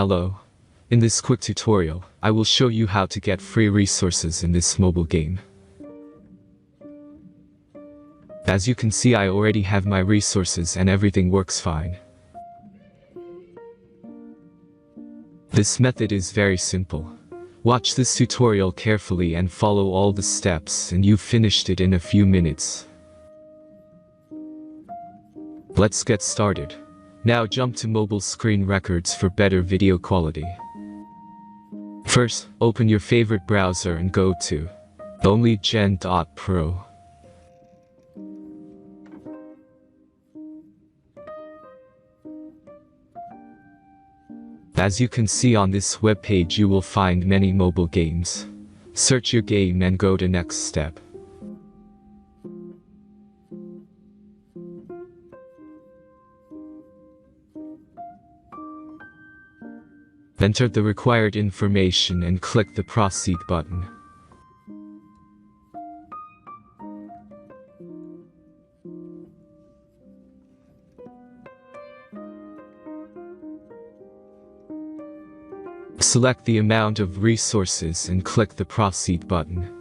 Hello. In this quick tutorial, I will show you how to get free resources in this mobile game. As you can see, I already have my resources and everything works fine. This method is very simple. Watch this tutorial carefully and follow all the steps and you've finished it in a few minutes. Let's get started. Now jump to mobile screen records for better video quality. First, open your favorite browser and go to onlygen.pro. As you can see on this web page, you will find many mobile games. Search your game and go to next step. Enter the required information and click the Proceed button. Select the amount of resources and click the Proceed button.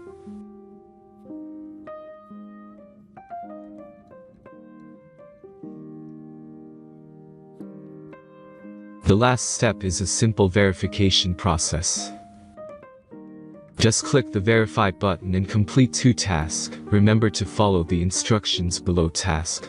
The last step is a simple verification process. Just click the Verify button and complete 2 tasks. Remember to follow the instructions below task.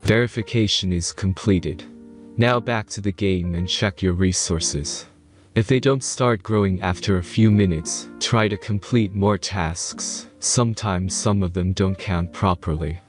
Verification is completed. Now back to the game and check your resources. If they don't start growing after a few minutes, try to complete more tasks. Sometimes some of them don't count properly.